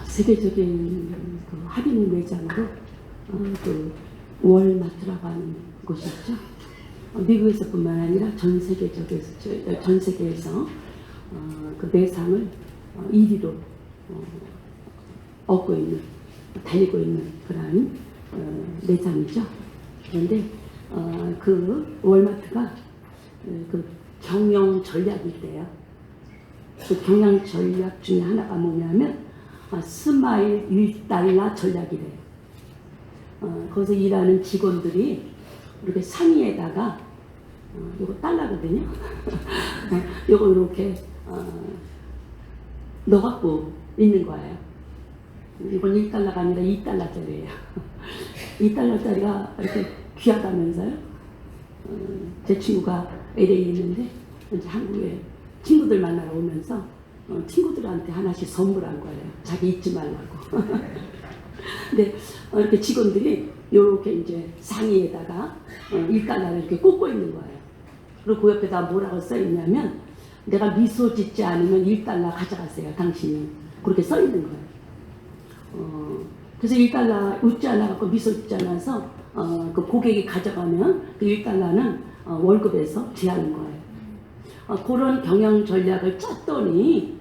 세계적인 그 할인 매장으로 그 월마트라고 하는 곳이 있죠. 미국에서뿐만 아니라 전 세계에서 그 매상을 1위로 얻고 있는, 달리고 있는 그러한 매장이죠. 그런데 그 월마트가 그 경영 전략이 있대요. 그 경영 전략 중에 하나가 뭐냐면 스마일 1달러 전략이래요. 거기서 일하는 직원들이 이렇게 상의에다가 이거 달러거든요. 이거 이렇게 넣어갖고 있는 거예요. 이건 1달러가 아니라 2달러짜리예요. 2달러짜리가 이렇게 귀하다면서요. 제 친구가 LA에 있는데 이제 한국에 친구들 만나러 오면서 친구들한테 하나씩 선물한 거예요. 자기 잊지 말라고. 근데 이렇게 직원들이 이렇게 이제 상의에다가 1달러를 이렇게 꽂고 있는 거예요. 그리고 그 옆에다 뭐라고 써 있냐면, 내가 미소 짓지 않으면 1달러 가져가세요, 당신이. 그렇게 써 있는 거예요. 그래서 1달러 웃지 않아갖고 미소 짓지 않아서 그 고객이 가져가면 그 1달러는 월급에서 제하는 거예요. 그런 경영 전략을 짰더니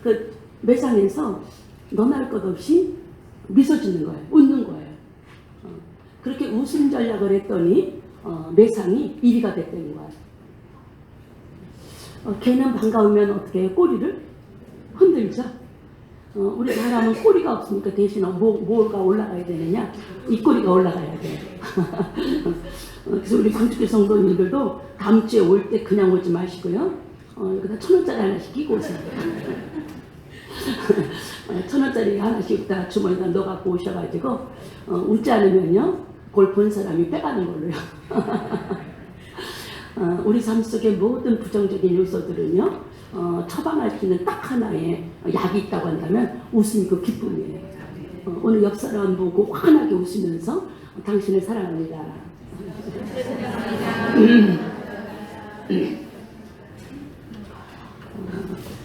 그 매장에서 너나 할 것 없이 미소 짓는 거예요. 웃는 거예요. 그렇게 웃음 전략을 했더니 매상이 1위가 됐다는 거예요. 걔는 반가우면 어떻게 해요? 꼬리를 흔들죠. 우리 사람은 꼬리가 없으니까 대신 뭐가 올라가야 되느냐? 이 꼬리가 올라가야 돼요. 그래서 우리 광주교 성도님들도 다음 주에 올 때 그냥 오지 마시고요. 여기다 1,000원짜리 하나씩 끼고 오세요. 1,000원짜리 하나씩 다 주머니에다 넣어갖고 오셔가지고 웃지 않으면요, 그걸 본 사람이 빼가는 걸로요. 우리 삶 속의 모든 부정적인 요소들은요, 처방할 수 있는 딱 하나의 약이 있다고 한다면 웃음이 그 기쁨이에요. 오늘 옆 사람 보고 환하게 웃으면서 당신을 사랑합니다.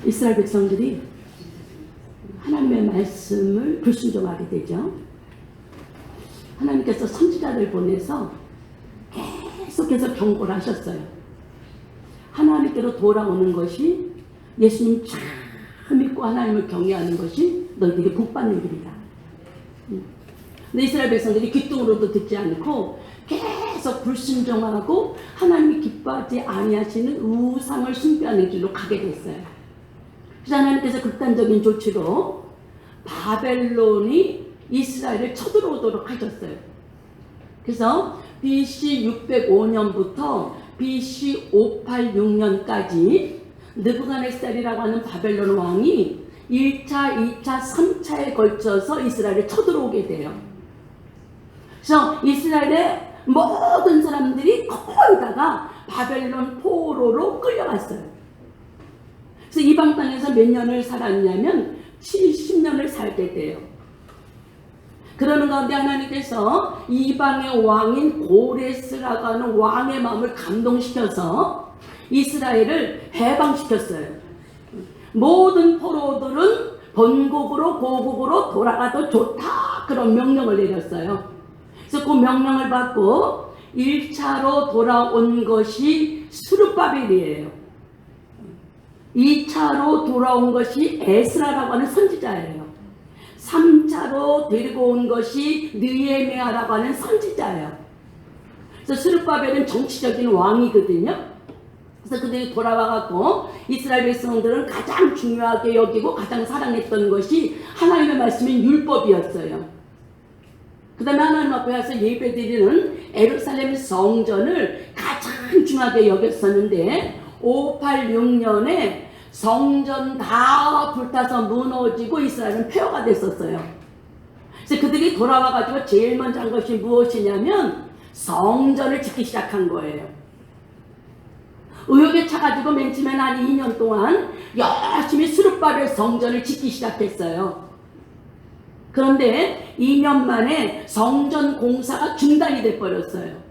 이스라엘 백성들이 하나님의 말씀을 불순종하게 되죠. 하나님께서 선지자들 보내서 계속해서 경고를 하셨어요. 하나님께로 돌아오는 것이, 예수님 참 믿고 하나님을 경외하는 것이 너희들이 복받는 길이다. 근데 이스라엘 백성들이 귀뚱으로도 듣지 않고 계속 불순종하고 하나님이 기뻐하지 아니하시는 우상을 숭배하는 길로 가게 됐어요. 그래서 하나님께서 극단적인 조치로 바벨론이 이스라엘을 쳐들어오도록 하셨어요. 그래서 BC 605년부터 BC 586년까지 느부갓네살이라고 하는 바벨론 왕이 1차, 2차, 3차에 걸쳐서 이스라엘을 쳐들어오게 돼요. 그래서 이스라엘의 모든 사람들이 거의 다가 바벨론 포로로 끌려갔어요. 그래서 이방 땅에서 몇 년을 살았냐면 70년을 살게 돼요. 그러는 가운데 하나님께서 이방의 왕인 고레스라고 하는 왕의 마음을 감동시켜서 이스라엘을 해방시켰어요. 모든 포로들은 본국으로 고국으로 돌아가도 좋다, 그런 명령을 내렸어요. 그래서 그 명령을 받고 1차로 돌아온 것이 스룹바벨이에요. 2차로 돌아온 것이 에스라라고 하는 선지자예요. 3차로 데리고 온 것이 느헤미야라고 하는 선지자예요. 그래서 스룹바벨은 정치적인 왕이거든요. 그래서 그들이 돌아와갖고 이스라엘 백성들은 가장 중요하게 여기고 가장 사랑했던 것이 하나님의 말씀인 율법이었어요. 그 다음에 하나님 앞에 와서 예배드리는 예루살렘 성전을 가장 중요하게 여겼었는데 586년에 성전 다 불타서 무너지고 이스라엘은 폐허가 됐었어요. 그래서 그들이 돌아와가지고 제일 먼저 한 것이 무엇이냐면 성전을 짓기 시작한 거예요. 의욕에 차가지고 맨 처음에는 한 2년 동안 열심히 스룹바벨 성전을 짓기 시작했어요. 그런데 2년 만에 성전 공사가 중단이 돼버렸어요.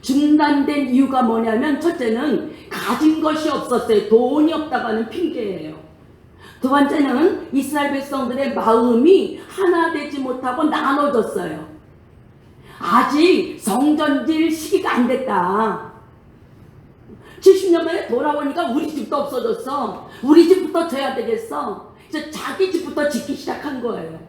중단된 이유가 뭐냐면 첫째는 가진 것이 없었어요. 돈이 없다고 하는 핑계예요. 두 번째는 이스라엘 백성들의 마음이 하나 되지 못하고 나눠졌어요. 아직 성전질 시기가 안 됐다. 70년 만에 돌아오니까 우리 집도 없어졌어. 우리 집부터 져야 되겠어. 이제 자기 집부터 짓기 시작한 거예요.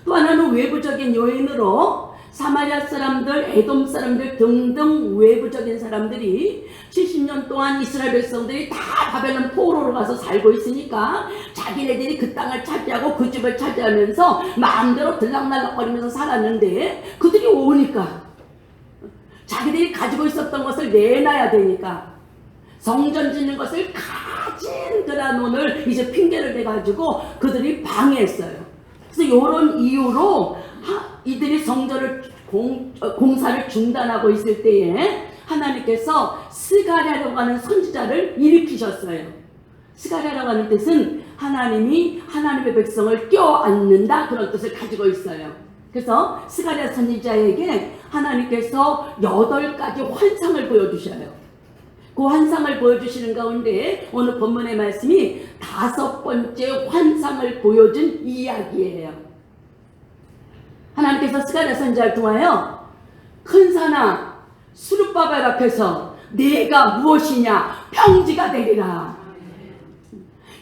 또 하나는 외부적인 요인으로 사마리아 사람들, 에돔 사람들 등등 외부적인 사람들이 70년 동안 이스라엘 백성들이 다 바벨론 포로로 가서 살고 있으니까 자기네들이 그 땅을 차지하고 그 집을 차지하면서 마음대로 들락날락거리면서 살았는데, 그들이 오니까 자기들이 가지고 있었던 것을 내놔야 되니까 성전 짓는 것을 가진 그라논을 이제 핑계를 대가지고 그들이 방해했어요. 그래서 이런 이유로 이들이 성전을 공사를 중단하고 있을 때에 하나님께서 스가랴라고 하는 선지자를 일으키셨어요. 스가랴라고 하는 뜻은 하나님이 하나님의 백성을 껴안는다, 그런 뜻을 가지고 있어요. 그래서 스가랴 선지자에게 하나님께서 8가지 환상을 보여주셔요. 그 환상을 보여주시는 가운데 오늘 본문의 말씀이 5번째 환상을 보여준 이야기예요. 하나님께서 스가랴 선지자를 통하여 큰 산아 스룹바벨 앞에서 네가 무엇이냐 평지가 되리라.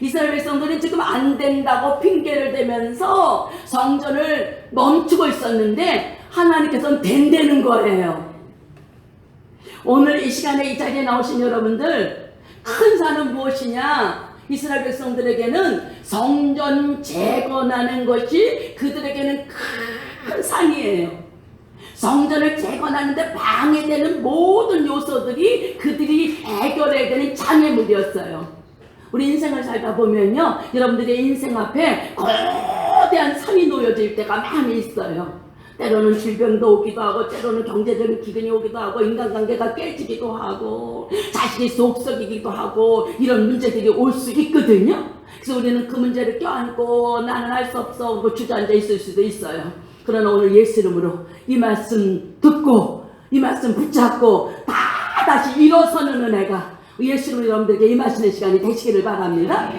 이스라엘 백성들은 지금 안 된다고 핑계를 대면서 성전을 멈추고 있었는데 하나님께서는 된다는 거예요. 오늘 이 시간에 이 자리에 나오신 여러분들, 큰 산은 무엇이냐? 이스라엘 백성들에게는 성전 재건하는 것이 그들에게는 큰 산이에요. 성전을 재건하는데 방해되는 모든 요소들이 그들이 해결해야 되는 장애물이었어요. 우리 인생을 살다 보면요, 여러분들의 인생 앞에 거대한 산이 놓여질 때가 많이 있어요. 때로는 질병도 오기도 하고, 때로는 경제적인 기근이 오기도 하고, 인간관계가 깨지기도 하고, 자식이 속썩이기도 하고, 이런 문제들이 올 수 있거든요. 그래서 우리는 그 문제를 껴안고 나는 할 수 없어 하고 주저앉아 있을 수도 있어요. 그러나 오늘 예수 이름으로 이 말씀 듣고 이 말씀 붙잡고 다시 일어서는 은혜가 예수 이름으로 여러분들에게 임하시는 시간이 되시기를 바랍니다.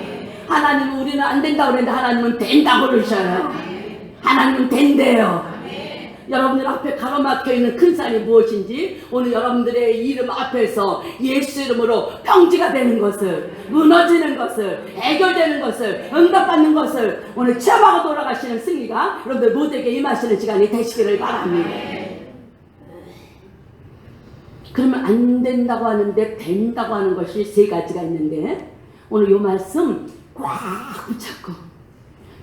하나님은 우리는 안 된다고 그랬는데 하나님은 된다고 그러셔요. 하나님은 된대요. 여러분들 앞에 가로막혀 있는 큰 산이 무엇인지 오늘 여러분들의 이름 앞에서 예수 이름으로 평지가 되는 것을, 무너지는 것을, 해결되는 것을, 응답받는 것을 오늘 체험하고 돌아가시는 승리가 여러분들 모두에게 임하시는 시간이 되시기를 바랍니다. 그러면 안 된다고 하는데 된다고 하는 것이 3가지가 있는데, 오늘 이 말씀 꽉 붙잡고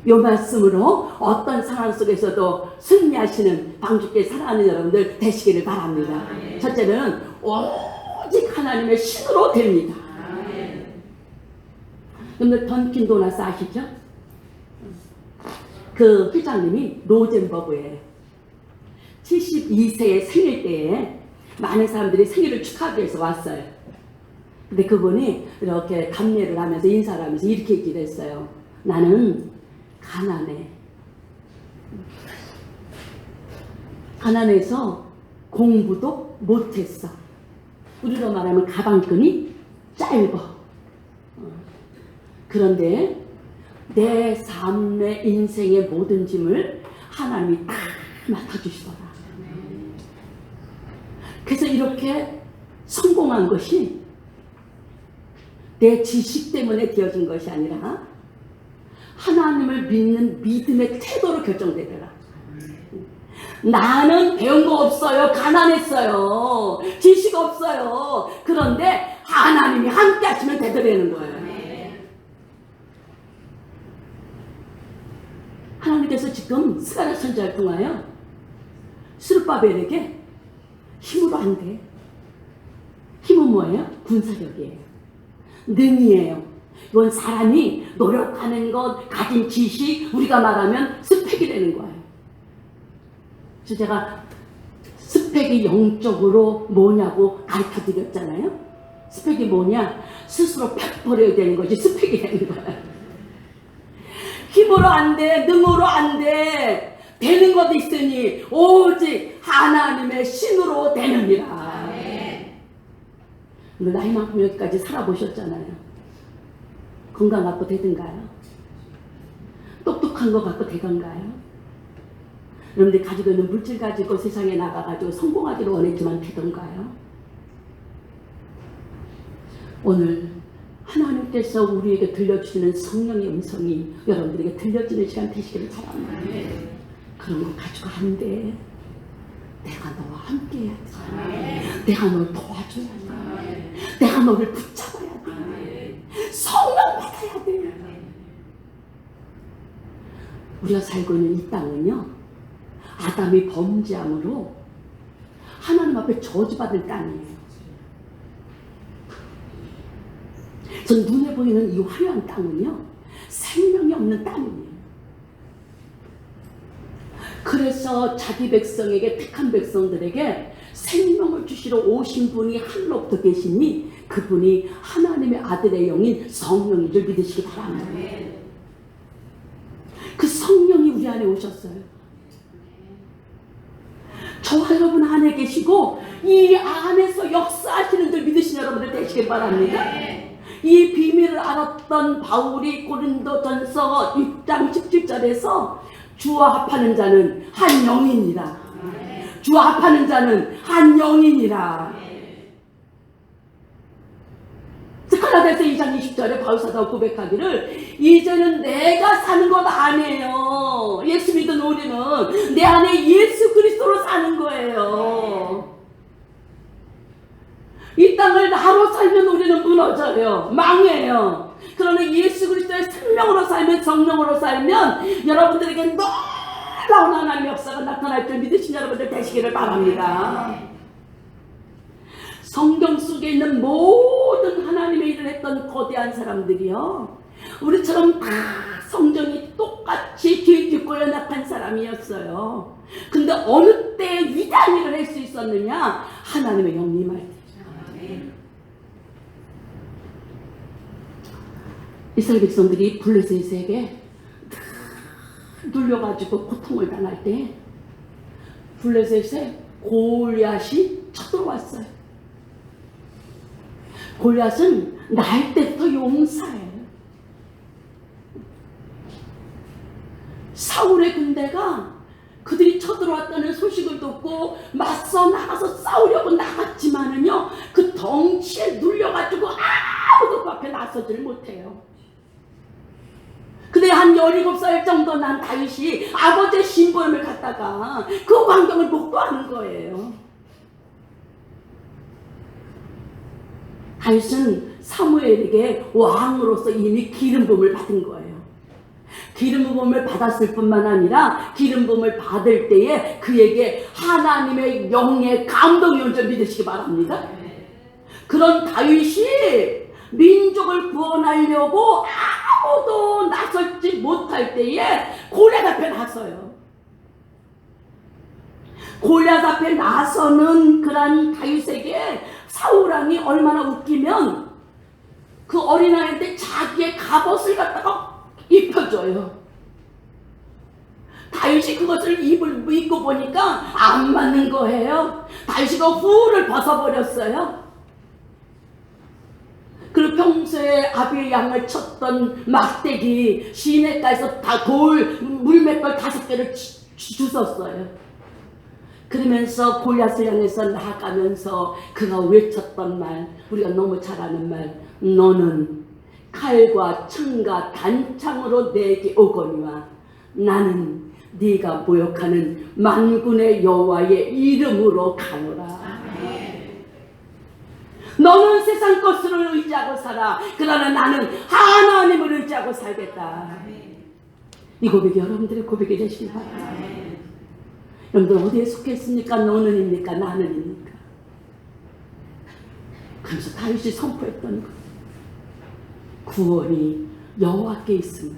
이 말씀으로 어떤 상황 속에서도 승리하시는 방주께 사랑하는 여러분들 되시기를 바랍니다. 첫째는 오직 하나님의 신으로 됩니다. 여러분들 던킨 도나스 아시죠? 그 회장님이 로젠버그에 72세의 생일 때에 많은 사람들이 생일을 축하하기 위해서 왔어요. 근데 그분이 이렇게 감례를 하면서 인사를 하면서 이렇게 얘기를 했어요. 나는 가난해서 공부도 못했어. 우리로 말하면 가방끈이 짧아. 그런데 내 삶의 인생의 모든 짐을 하나님이 다 맡아주시더라. 그래서 이렇게 성공한 것이 내 지식 때문에 되어진 것이 아니라 하나님을 믿는 믿음의 태도로 결정되더라. 나는 배운 거 없어요. 가난했어요. 지식 없어요. 그런데 하나님이 함께 하시면 되더라는 거예요. 하나님께서 지금 스가랴 선지자를 통하여 스룹바벨에게 힘으로 안 돼. 힘은 뭐예요? 군사력이에요. 능이에요. 이건 사람이 노력하는 것, 가진 지식, 우리가 말하면 스펙이 되는 거예요. 그래서 제가 스펙이 영적으로 뭐냐고 가르쳐 드렸잖아요. 스펙이 뭐냐? 스스로 팩버려야 되는 것이 스펙이 되는 거예요. 힘으로 안 돼, 능으로 안 돼. 되는 것도 있으니 오직 하나님의 신으로 되느니라. 근데 나이만큼 여기까지 살아보셨잖아요. 건강 갖고 되든가요? 부족한 것 같고 되던가요? 여러분들이 가지고 있는 물질 가지고 세상에 나가가지고 성공하기를 원했지만 되던가요? 오늘 하나님께서 우리에게 들려주시는 성령의 음성이 여러분들에게 들려주는 시간 되시기를 바랍니다. 그런 거 가지고 안 돼. 내가 너와 함께 해야 돼. 내가 널 도와줘야 돼. 내가 너를 붙잡아야 돼. 성령 받아야 돼. 우리가 살고 있는 이 땅은요, 아담이 범죄함으로 하나님 앞에 저주받을 땅이에요. 전 눈에 보이는 이 화려한 땅은요, 생명이 없는 땅이에요. 그래서 자기 백성에게, 택한 백성들에게 생명을 주시러 오신 분이 하늘로부터 계시니 그분이 하나님의 아들의 영인 성령인 줄 믿으시기 바랍니다. 그 성령이 우리 안에 오셨어요. 저와 여러분 안에 계시고 이 안에서 역사하시는 줄 믿으시는 여러분들 되시길 바랍니다. 이 비밀을 알았던 바울이 고린도전서 6장 17절에서 주와 합하는 자는 한 영이니라. 주와 합하는 자는 한 영이니라. 갈라디아서 2장 20절에 바울사도가 고백하기를 이제는 내가 사는 것 아니에요. 예수 믿은 우리는 내 안에 예수 그리스도로 사는 거예요. 이 땅을 나로 살면 우리는 무너져요. 망해요. 그러나 예수 그리스도의 생명으로 살면, 성령으로 살면 여러분들에게 놀라운 하나님의 역사가 나타날 줄 믿으신 여러분들 되시기를 바랍니다. 성경 속에 있는 모든 하나님의 일을 했던 거대한 사람들이요, 우리처럼 다 성정이 똑같이 뒤집고 연약한 사람이었어요. 근데 어느 때 위대한 일을 할 수 있었느냐? 하나님의 영이 임할 때. 이스라엘 백성들이 블레셋에게 눌려가지고 고통을 당할 때 블레셋에 골리앗이 쳐들어왔어요. 골리앗은 날 때부터 용사예요. 사울의 군대가 그들이 쳐들어왔다는 소식을 듣고 맞서 나가서 싸우려고 나갔지만은요, 그 덩치에 눌려가지고 아무도 그 앞에 나서질 못해요. 근데 한 17살 정도 난 다윗이 아버지의 심부름을 갖다가 그 환경을 목도하는 거예요. 다윗은 사무엘에게 왕으로서 이미 기름 부음을 받은 거예요. 기름 부음을 받았을 뿐만 아니라 기름 부음을 받을 때에 그에게 하나님의 영의 감동이 온 줄 믿으시기 바랍니다. 그런 다윗이 민족을 구원하려고 아무도 나설지 못할 때에 골리앗 앞에 나서요. 골리앗 앞에 나서는 그런 다윗에게 사울왕이 얼마나 웃기면 그 어린아이한테 자기의 갑옷을 갖다가 입혀줘요. 다윗이 그것을 입고 보니까 안 맞는 거예요. 다윗이 그 후를 벗어버렸어요. 그리고 평소에 아비의 양을 쳤던 막대기 시냇가에서 다 돌 물맷돌 5개를 주웠어요. 그러면서 골리앗을 향해서 나아가면서 그가 외쳤던 말, 우리가 너무 잘 아는 말, 너는 칼과 창과 단창으로 내게 오거니와 나는 네가 모욕하는 만군의 여호와의 이름으로 가노라. 너는 세상 것을 의지하고 살아. 그러나 나는 하나님을 의지하고 살겠다. 이 고백이 여러분들의 고백이 되시기 바랍니다. 여러분들 어디에 속했습니까? 너는입니까? 나는입니까? 그래서 다윗이 선포했던 것, 구원이 여호와께 있음을,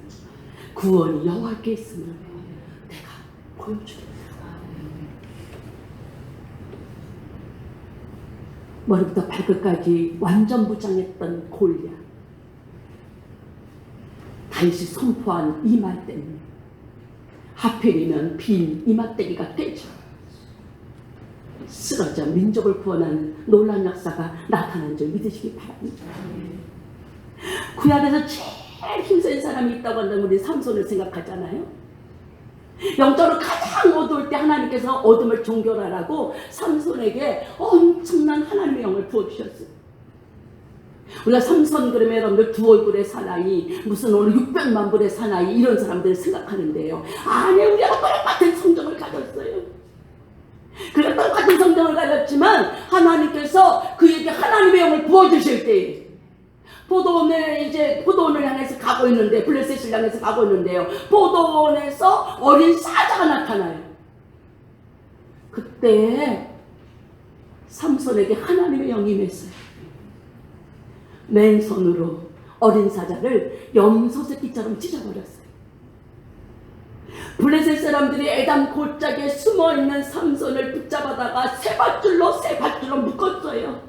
구원이 여호와께 있음을 내가 보여주겠다. 머리부터 발끝까지 완전 무장했던 골리앗, 다윗이 선포한 이 말 때문에 하필이면 빈 이맛대기가 떼져 쓰러져 민족을 구원하는 놀라운 역사가 나타난 줄 믿으시기 바랍니다. 구약에서 힘센 사람이 있다고 한다면 우리 삼손을 생각하잖아요. 영적으로 가장 어두울 때 하나님께서 어둠을 종결하라고 삼손에게 엄청난 하나님의 영을 부어주셨어요. 우리가 삼손 그러면 여러분들 두 얼굴의 사나이, 무슨 오늘 600만 불의 사나이, 이런 사람들을 생각하는데요. 아니, 우리가 똑같은 성정을 가졌어요. 그가 똑같은 성정을 가졌지만 하나님께서 그에게 하나님의 영을 부어주실 때, 포도원을 향해서 가고 있는데, 블레셋을 향해서 가고 있는데요, 포도원에서 어린 사자가 나타나요. 그때 삼손에게 하나님의 영이 임했어요. 맨손으로 어린 사자를 염소새끼처럼 찢어버렸어요. 블레셋 사람들이 에담 골짜기에 숨어있는 삼손을 붙잡아다가 세 밧줄로 묶었어요.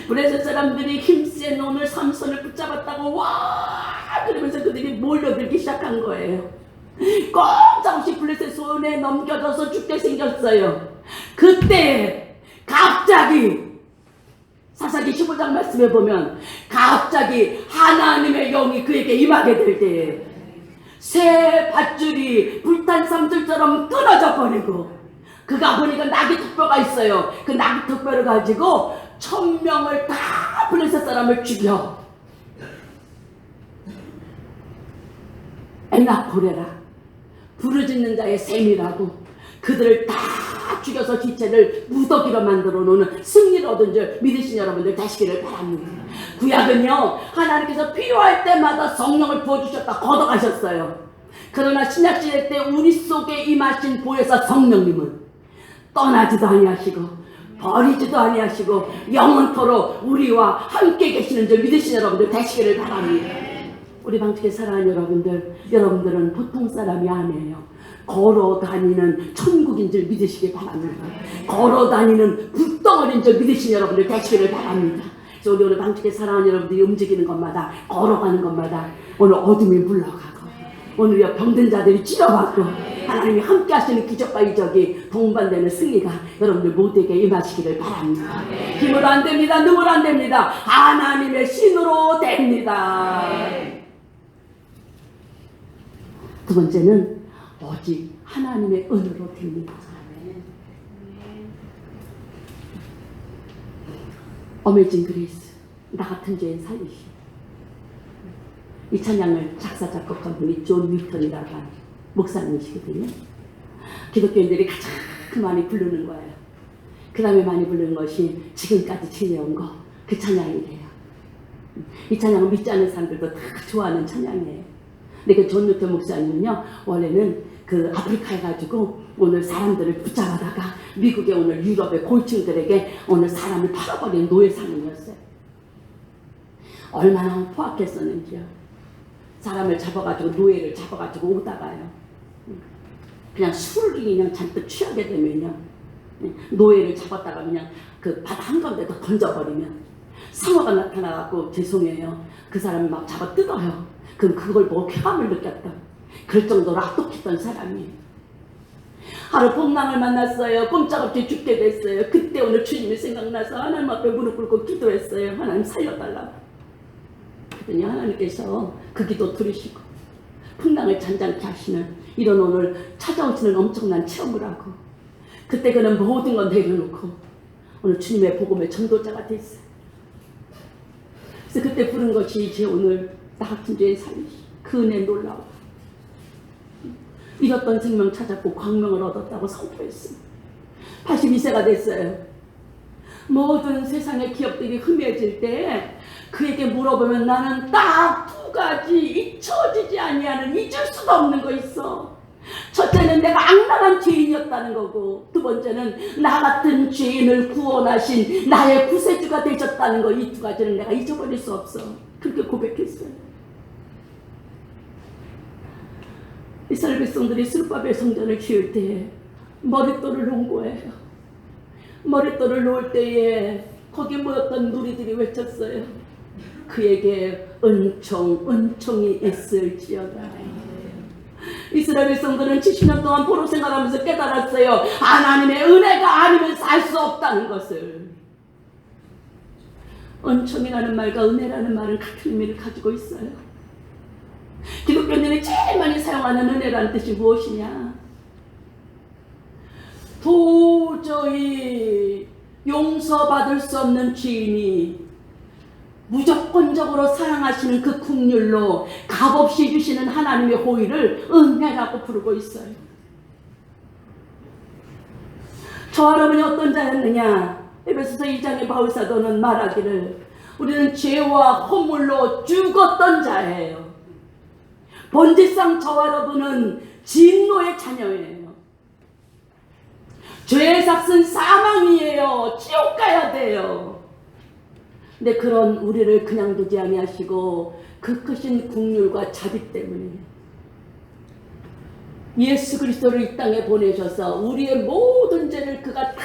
블레셋 사람들이 힘센 오늘 삼손을 붙잡았다고 와 그러면서 그들이 몰려들기 시작한 거예요. 꼼짝없이 블레셋 손에 넘겨져서 죽게 생겼어요. 그때 갑자기 사사기 15장 말씀에 보면 갑자기 하나님의 영이 그에게 임하게 될 때에 새 밧줄이 불탄 삼들처럼 끊어져 버리고, 그가 보니까 나귀 턱뼈가 있어요. 그 나귀 턱뼈를 가지고 1000명을 다 블레셋 사람을 죽여 에나포레라, 부르짖는 자의 셈이라고 그들을 다 죽여서 지체를 무더기로 만들어 놓는 승리를 얻은 줄 믿으신 여러분들 되시기를 바랍니다. 구약은요, 하나님께서 필요할 때마다 성령을 부어주셨다 걷어가셨어요. 그러나 신약시대 때 우리 속에 임하신 보혜사 성령님은 떠나지도 아니하시고 버리지도 아니하시고 영원토록 우리와 함께 계시는 줄 믿으신 여러분들 되시기를 바랍니다. 우리 방식에 사랑하는 여러분들은 보통 사람이 아니에요. 걸어 다니는 천국인 줄 믿으시기 바랍니다. 걸어 다니는 불덩어리인 줄 믿으신 여러분들 되시기를 바랍니다. 그래서 우리 오늘 방식에 사랑하는 여러분들이 움직이는 것마다, 걸어가는 것마다 오늘 어둠이 물러가고, 오늘 병든 자들이 치료받고, 하나님이 함께 하시는 기적과 이적이 동반되는 승리가 여러분들 모두에게 임하시기를 바랍니다. 힘으로 안 됩니다. 눈으로 안 됩니다. 하나님의 신으로 됩니다. 두 번째는 오직 하나님의 은혜로 됩니다. 어메이징 그레이스, 나 같은 죄인 살리시. 이 찬양을 작사 작곡한 분이 존 윌턴이라고 하는 목사님이시거든요. 기독교인들이 가장 많이 부르는 거예요. 그 다음에 많이 부르는 것이 지금까지 지내온 거, 그 찬양이래요. 이 찬양은 믿지 않는 사람들도 다 좋아하는 찬양이에요. 근데 그 존 윌턴 목사님은요, 원래는 그 아프리카에 가지고 오늘 사람들을 붙잡아다가 미국의 오늘 유럽의 고위층들에게 오늘 사람을 팔아버리는 노예 상인이었어요. 얼마나 포악했었는지요. 사람을 잡아가지고, 노예를 잡아가지고 오다가요, 그냥 술을 그냥 잔뜩 취하게 되면요, 노예를 잡았다가 그냥 그 바다 한가운데다 던져버리면 상어가 나타나갖고 죄송해요, 그 사람을 막 잡아 뜯어요. 그럼 그걸 보고 쾌감을 느꼈다. 그럴 정도로 악독했던 사람이에요. 하루 복랑을 만났어요. 꼼짝없이 죽게 됐어요. 그때 오늘 주님이 생각나서 하나님 앞에 무릎 꿇고 기도했어요. 하나님 살려달라고. 그랬더니 하나님께서 그 기도 들으시고 풍랑을 잔잔케 하시는 이런 오늘 찾아오시는 엄청난 체험을 하고, 그때 그는 모든 건 내려놓고 오늘 주님의 복음의 전도자가 됐어요. 그래서 그때 부른 것이 이제 오늘 나 같은 죄인 살리시, 그 은혜 놀라워. 잃었던 생명 찾았고 광명을 얻었다고 선포했습니다. 82세가 됐어요. 모든 세상의 기업들이 흠해질 때 그에게 물어보면 나는 딱 2가지 잊혀지지 아니하는, 잊을 수가 없는 거 있어. 첫째는 내가 악랄한 죄인이었다는 거고, 두 번째는 나 같은 죄인을 구원하신 나의 구세주가 되셨다는 거, 이 2가지는 내가 잊어버릴 수 없어. 그렇게 고백했어요. 이스라엘 백성들이 술밥의 성전을 지을 때에 머릿돌을 놓은 거예요. 머릿돌을 놓을 때에 거기 모였던 누리들이 외쳤어요. 그에게 은총이 있을지어다. 이스라엘 백성들은 70년 동안 포로 생활하면서 깨달았어요. 하나님의 은혜가 아니면 살 수 없다는 것을. 은총이라는 말과 은혜라는 말은 같은 의미를 가지고 있어요. 기독교인들이 제일 많이 사용하는 은혜라는 뜻이 무엇이냐? 도저히 용서받을 수 없는 죄인이 무조건적으로 사랑하시는 그 긍휼로 값없이 주시는 하나님의 호의를 은혜라고 부르고 있어요. 저와 여러분이 어떤 자였느냐? 에베소서 2장의 바울사도는 말하기를 우리는 죄와 허물로 죽었던 자예요. 본질상 저와 여러분은 진노의 자녀예요. 죄의 삭은 사망이에요. 지옥 가야 돼요. 근데 그런 우리를 그냥 두지 아니하시고 그 크신 긍휼과 자비 때문에 예수 그리스도를 이 땅에 보내셔서 우리의 모든 죄를 그가 다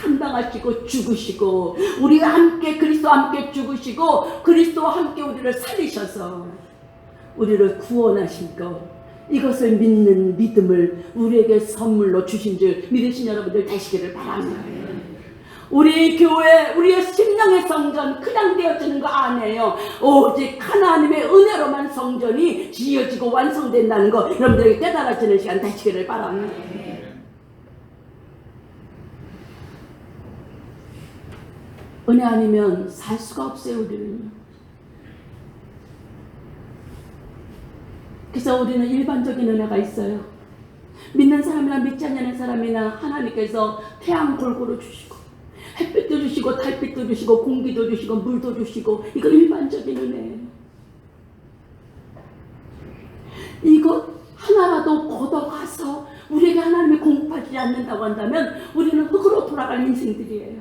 담당하시고 죽으시고 우리와 함께 그리스도와 함께 죽으시고 그리스도와 함께 우리를 살리셔서 우리를 구원하신 것, 이것을 믿는 믿음을 우리에게 선물로 주신 줄 믿으신 여러분들 되시기를 바랍니다. 우리 교회, 우리의 심령의 성전 그냥 되어지는 거 아니에요. 오직 하나님의 은혜로만 성전이 지어지고 완성된다는 거 여러분들에게 깨달아지는 시간 되시기를 바랍니다. 은혜 아니면 살 수가 없어요, 우리는. 그래서 우리는 일반적인 은혜가 있어요. 믿는 사람이나 믿지 않는 사람이나 하나님께서 태양 골고루 주시고 햇빛도 주시고 달빛도 주시고 공기도 주시고 물도 주시고, 이거 일반적인 은혜예요. 이거 하나라도 걷어가서 우리에게 하나님이 공급하지 않는다고 한다면 우리는 흙으로 돌아갈 인생들이에요.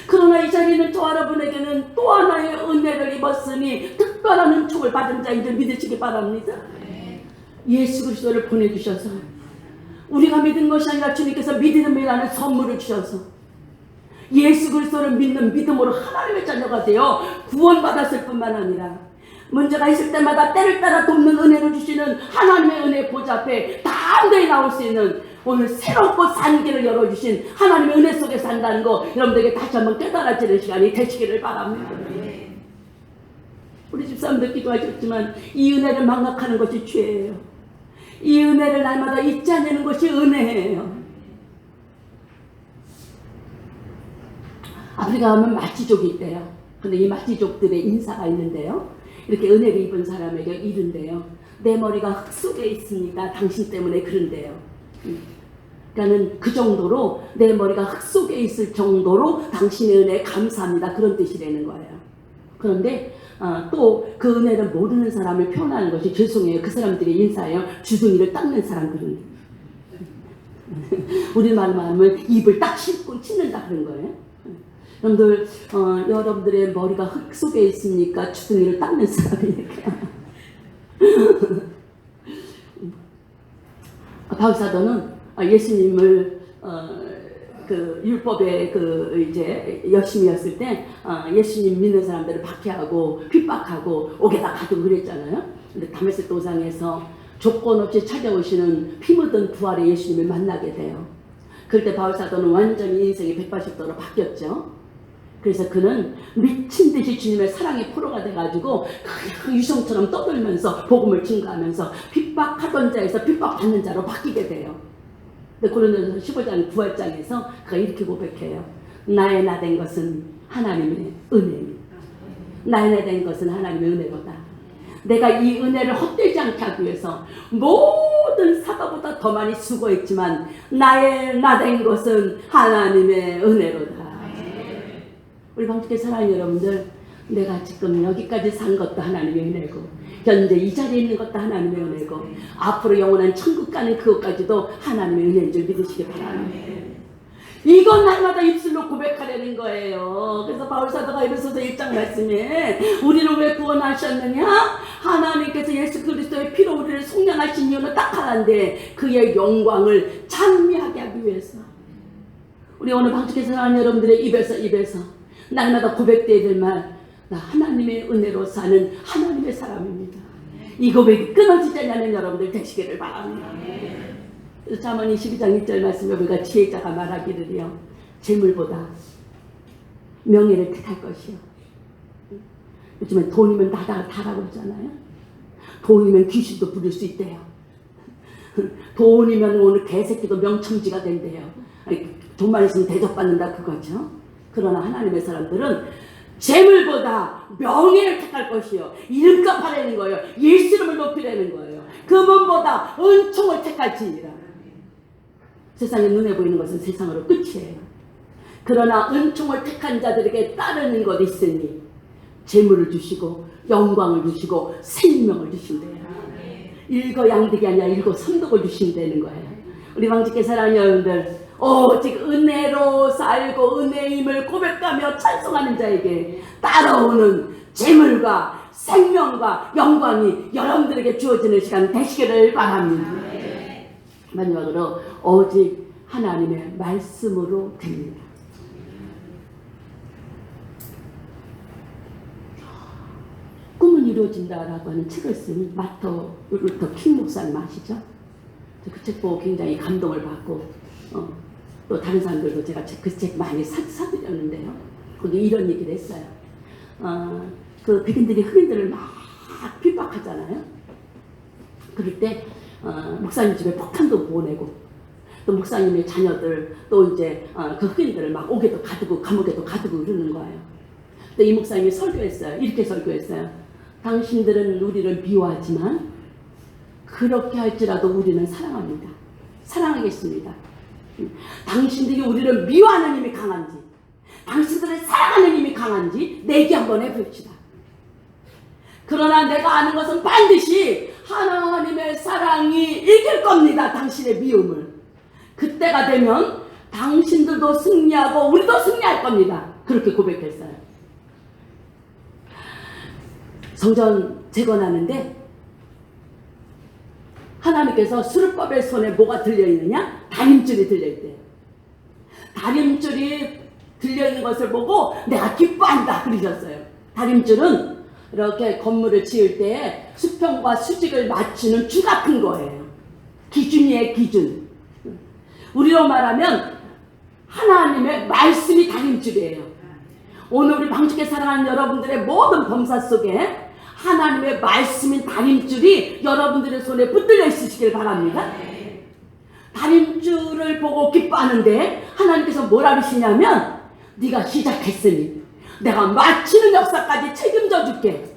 그러나 이 자리는 저와 여러분에게는 또 하나의 은혜를 입었으니 특별한 은총을 받은 자인 줄 믿으시기 바랍니다. 예수 그리스도를 보내주셔서 우리가 믿은 것이 아니라 주님께서 믿음이라는 선물을 주셔서 예수 그리스도를 믿는 믿음으로 하나님의 자녀가 되어 구원받았을 뿐만 아니라 문제가 있을 때마다 때를 따라 돕는 은혜를 주시는 하나님의 은혜 보좌 앞에 담대히 나올 수 있는 오늘 새롭고 산 길을 열어주신 하나님의 은혜 속에 산다는 거 여러분들에게 다시 한번 깨달아지는 시간이 되시기를 바랍니다. 우리 집사람들 기도하셨지만 이 은혜를 망각하는 것이 죄예요. 이 은혜를 날마다 잊지 않는 것이 은혜예요. 아프리카 가면 마취족이 있대요. 근데 이 마취족들의 인사가 있는데요. 이렇게 은혜를 입은 사람에게 이른대요. 내 머리가 흙 속에 있습니다. 당신 때문에 그런데요. 그러니까는 그 정도로 내 머리가 흙 속에 있을 정도로 당신의 은혜에 감사합니다. 그런 뜻이라는 거예요. 그런데 또 그 은혜를 모르는 사람을 표현하는 것이 죄송해요. 그 사람들의 인사예요. 주둥이를 닦는 사람들은. 우리말로 하면 입을 딱 씻고 씻는다 그런 거예요. 여러분들, 여러분들의 머리가 흙 속에 있으니까 주둥이를 닦는 사람이니까. 바울사도는 예수님을 그 율법에 이제 열심히 했을 때 예수님 믿는 사람들을 박해하고 핍박하고 옥에다 가두고 그랬잖아요. 근데 다메섹 도상에서 조건 없이 찾아오시는 피 묻은 부활의 예수님을 만나게 돼요. 그럴 때 바울사도는 완전히 인생이 180도로 바뀌었죠. 그래서 그는 미친 듯이 주님의 사랑의 포로가 돼가지고 그냥 유성처럼 떠들면서 복음을 증거하면서 핍박하던 자에서 핍박받는 자로 바뀌게 돼요. 근데 고린도전서 15장 9절장에서 그가 이렇게 고백해요. 나의 나 된 것은 하나님의 은혜입니다. 나의 나 된 것은 하나님의 은혜로다. 내가 이 은혜를 헛되지 않게 하기 위해서 모든 사도보다 더 많이 수고했지만 나의 나 된 것은 하나님의 은혜로다. 우리 방주교 사랑하는 여러분들, 내가 지금 여기까지 산 것도 하나님의 은혜고 현재 이 자리에 있는 것도 하나님의 은혜고 앞으로 영원한 천국 가는 그것까지도 하나님의 은혜인 줄 믿으시기 바랍니다. 이건 날마다 입술로 고백하려는 거예요. 그래서 바울사도가 에베소서 1장 말씀에 우리를 왜 구원하셨느냐? 하나님께서 예수 그리스도의 피로 우리를 속량하신 이유는 딱 하나인데 그의 영광을 찬미하게 하기 위해서. 우리 오늘 방주교 사랑하는 여러분들의 입에서 날마다 고백되어야 될 말, 나 하나님의 은혜로 사는 하나님의 사람입니다. 이 고백이 끊어지지 않는 여러분들 되시기를 바랍니다. 그래서 잠언 22장 1절 말씀에 우리가 지혜자가 말하기를요, 재물보다 명예를 택할 것이요. 요즘에 돈이면 다라고 그러잖아요. 돈이면 귀신도 부릴 수 있대요. 돈이면 오늘 개새끼도 명청지가 된대요. 돈만 있으면 대접받는다 그거죠. 그러나 하나님의 사람들은 재물보다 명예를 택할 것이요. 이름값 하려는 거예요. 예수 이름을 높이려는 거예요. 금은보다 은총을 택할지니라. 세상에 눈에 보이는 것은 세상으로 끝이에요. 그러나 은총을 택한 자들에게 따르는 것이 있으니 재물을 주시고 영광을 주시고 생명을 주신대요. 일거양득이 아니라 일거삼득을 주신다는 거예요. 우리 왕집계 사랑하는 여러분들, 오직 은혜로 살고 은혜의 힘을 고백하며 찬송하는 자에게 따라오는 재물과 생명과 영광이 여러분들에게 주어지는 시간 되시기를 바랍니다. 마지막으로 오직 하나님의 말씀으로 됩니다. 꿈은 이루어진다라고 하는 책을 쓴 마틴 루터 킹 목사님 아시죠? 그 책 보고 굉장히 감동을 받고 또 다른 사람들도 제가 그 책 많이 사드렸는데요. 거기 이런 얘기를 했어요. 그 백인들이 흑인들을 막 핍박하잖아요. 그럴 때 목사님 집에 폭탄도 보내고 또 목사님의 자녀들 또 이제 그 흑인들을 막 옥에도 가두고 감옥에도 가두고 그러는 거예요. 또 이 목사님이 설교했어요. 이렇게 설교했어요. 당신들은 우리를 미워하지만 그렇게 할지라도 우리는 사랑합니다. 사랑하겠습니다. 당신들이 우리를 미워하는 힘이 강한지 당신들을 사랑하는 힘이 강한지 내기 한번 해봅시다. 그러나 내가 아는 것은 반드시 하나님의 사랑이 이길 겁니다. 당신의 미움을. 그때가 되면 당신들도 승리하고 우리도 승리할 겁니다. 그렇게 고백했어요. 성전 재건하는데 하나님께서 수르바벨 손에 뭐가 들려있느냐? 다림줄이 들려있대요. 다림줄이 들려있는 것을 보고 내가 기뻐한다 그러셨어요. 다림줄은 이렇게 건물을 지을 때 수평과 수직을 맞추는 줄 같은 거예요. 기준이에요, 기준. 우리로 말하면 하나님의 말씀이 다림줄이에요. 오늘 우리 방주께 사랑하는 여러분들의 모든 범사 속에 하나님의 말씀인 다림줄이 여러분들의 손에 붙들려 있으시길 바랍니다. 다림줄을 보고 기뻐하는데 하나님께서 뭐라 그러시냐면 네가 시작했으니 내가 마치는 역사까지 책임져 줄게.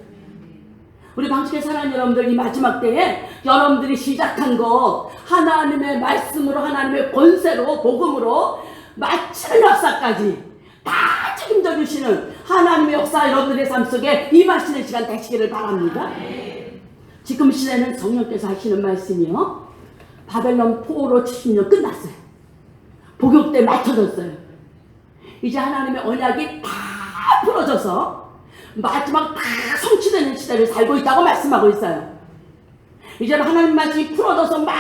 우리 방주께 사랑하는 여러분들, 이 마지막 때에 여러분들이 시작한 거 하나님의 말씀으로 하나님의 권세로 복음으로 마치는 역사까지 다 책임져 주시는 하나님의 역사 여러분들의 삶 속에 임하시는 시간 되시기를 바랍니다. 지금 시대는 성령께서 하시는 말씀이요. 바벨론 포로 70년 끝났어요. 복역 때 맞춰졌어요. 이제 하나님의 언약이 다 풀어져서 마지막 다 성취되는 시대를 살고 있다고 말씀하고 있어요. 이제 하나님 말씀이 풀어져서 막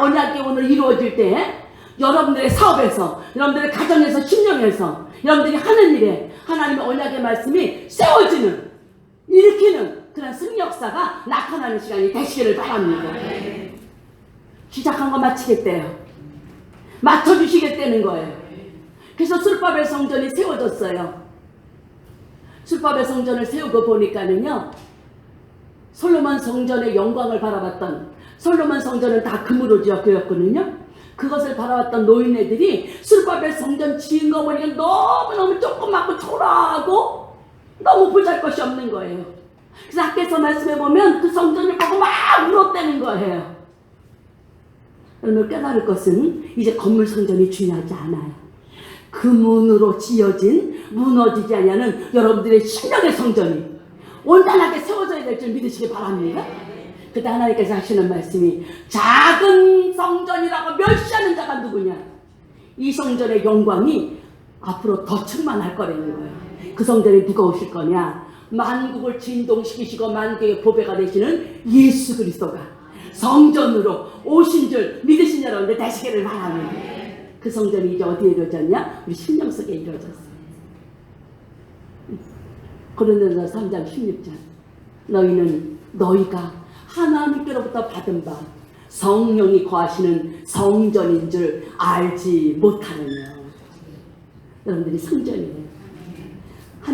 언약이 오늘 이루어질 때 여러분들의 사업에서, 여러분들의 가정에서, 심령에서, 여러분들이 하는 일에 하나님의 언약의 말씀이 세워지는, 일으키는 그런 승리 역사가 나타나는 시간이 되시기를 바랍니다. 시작한 거 마치겠대요. 맞춰주시겠다는 거예요. 그래서 수르바벨 성전이 세워졌어요. 수르바벨 성전을 세우고 보니까는요, 솔로몬 성전의 영광을 바라봤던, 솔로몬 성전은 다 금으로 지었거든요. 그것을 바라봤던 노인네들이 수르바벨 성전 지은 거 보니까 너무너무 조그맣고 초라하고 너무 보잘것이 없는 거예요. 그래서 학교에서 말씀해 보면 그 성전을 보고 막 울었다는 거예요. 여러분 깨달을 것은 이제 건물 성전이 중요하지 않아요. 금문으로 지어진 무너지지 않는 여러분들의 심령의 성전이 온전하게 세워져야 될 줄 믿으시기 바랍니다. 그때 하나님께서 하시는 말씀이 작은 성전이라고 멸시하는 자가 누구냐? 이 성전의 영광이 앞으로 더 충만할 거라는 거예요. 그 성전에 누가 오실 거냐? 만국을 진동시키시고 만국의 보배가 되시는 예수 그리스도가 성전으로 오신 줄 믿으신 여러분들 되시기를 바랍니다. 그 성전이 이제 어디에 이루어졌냐? 우리 심령 속에 이루어졌어요. 고린도전서 3장 16절 너희는 너희가 하나님께로부터 받은 바 성령이 거하시는 성전인 줄 알지 못하느냐. 여러분들이 성전이에요.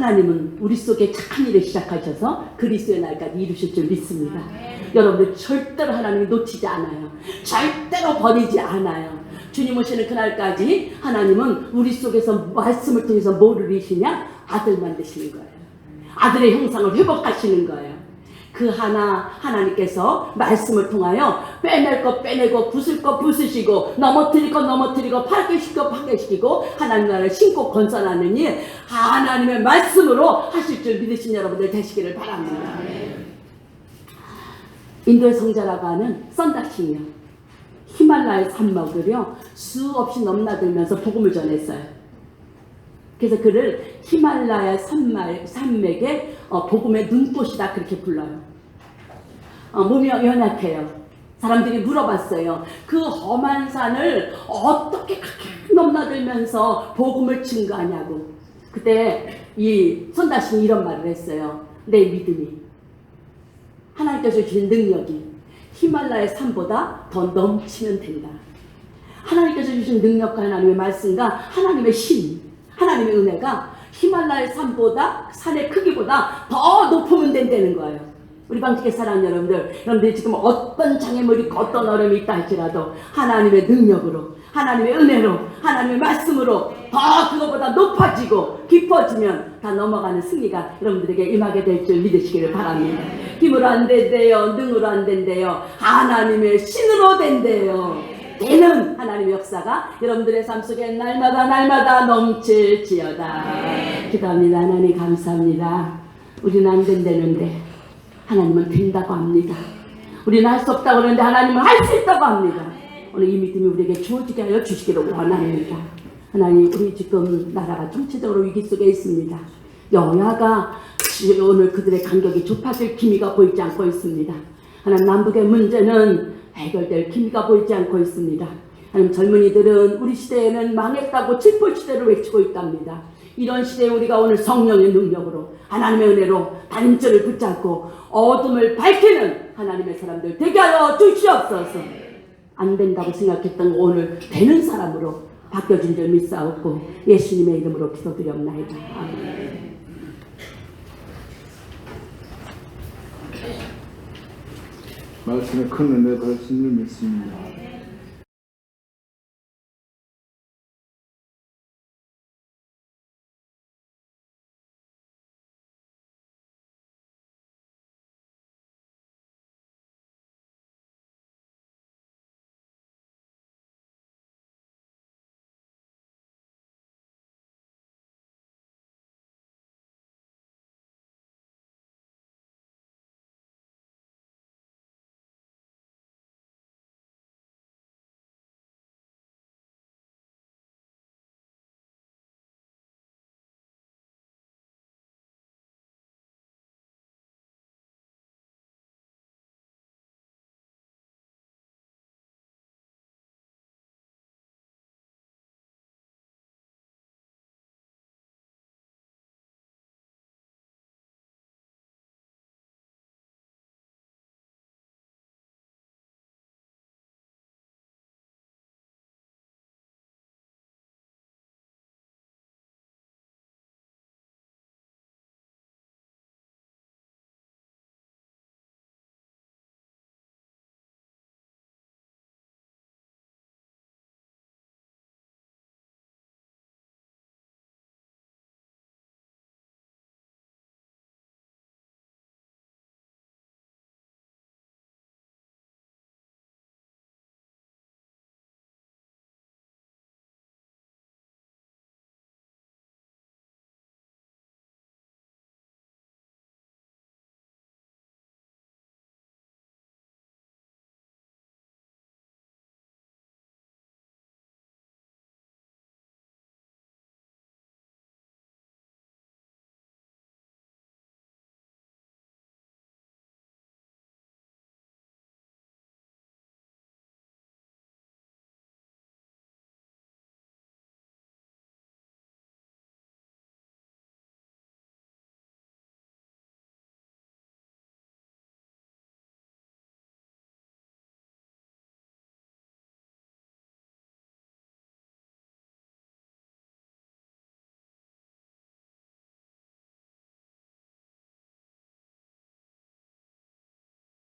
하나님은 우리 속에 착한 일을 시작하셔서 그리스도의 날까지 이루실 줄 믿습니다. 여러분들 절대로 하나님이 놓치지 않아요. 절대로 버리지 않아요. 주님 오시는 그날까지 하나님은 우리 속에서 말씀을 통해서 뭐를 이루시냐? 아들 만드시는 거예요. 아들의 형상을 회복하시는 거예요. 그 하나님께서 말씀을 통하여 빼낼 거 빼내고 부술 거 부수시고 넘어뜨릴 거 넘어뜨리고 파괴시키고 파괴시키고 하나님 나라를 신고 건설하는 일 하나님의 말씀으로 하실 줄 믿으신 여러분들 되시기를 바랍니다. 인도의 성자라고 하는 선다싱이요, 히말라야 산맥을요 수없이 넘나들면서 복음을 전했어요. 그래서 그를 히말라야 산맥의 복음의 눈꽃이다 그렇게 불러요. 몸이 연약해요. 사람들이 물어봤어요. 그 험한 산을 어떻게 그렇게 넘나들면서 복음을 증거하냐고. 그때 이 선다신이 이런 말을 했어요. 내 믿음이, 하나님께서 주신 능력이 히말라야 산보다 더 넘치면 된다. 하나님께서 주신 능력과 하나님의 말씀과 하나님의 힘, 하나님의 은혜가 히말라야 산보다, 산의 크기보다 더 높으면 된다는 거예요. 우리 방직의 사랑하는 여러분들이 지금 어떤 장애물이 있고 어떤 어려움이 있다 할지라도 하나님의 능력으로, 하나님의 은혜로, 하나님의 말씀으로 더 그거보다 높아지고 깊어지면 다 넘어가는 승리가 여러분들에게 임하게 될 줄 믿으시기를 바랍니다. 힘으로 안 된대요, 능으로 안 된대요, 하나님의 신으로 된대요. 되는 하나님의 역사가 여러분들의 삶 속에 날마다 넘칠지어다. 기도합니다. 하나님 감사합니다. 우리는 안 된다는데 하나님은 된다고 합니다. 우리는 할 수 없다고 그러는데 하나님은 할 수 있다고 합니다. 오늘 이 믿음이 우리에게 주어지게 하여 주시기를 원합니다. 하나님, 우리 지금 나라가 정치적으로 위기 속에 있습니다. 여야가 오늘 그들의 간격이 좁아질 기미가 보이지 않고 있습니다. 하나님, 남북의 문제는 해결될 기미가 보이지 않고 있습니다. 하나님, 젊은이들은 우리 시대에는 망했다고 칠포시대를 외치고 있답니다. 이런 시대에 우리가 오늘 성령의 능력으로, 하나님의 은혜로 다림줄을 붙잡고 어둠을 밝히는 하나님의 사람들 되게 하여 주시옵소서. 안 된다고 생각했던 오늘 되는 사람으로 바뀌어진 줄 믿사옵고 예수님의 이름으로 기도드렸나이다. 아멘. 말씀에 큰 은혜 받으신 줄 믿습니다.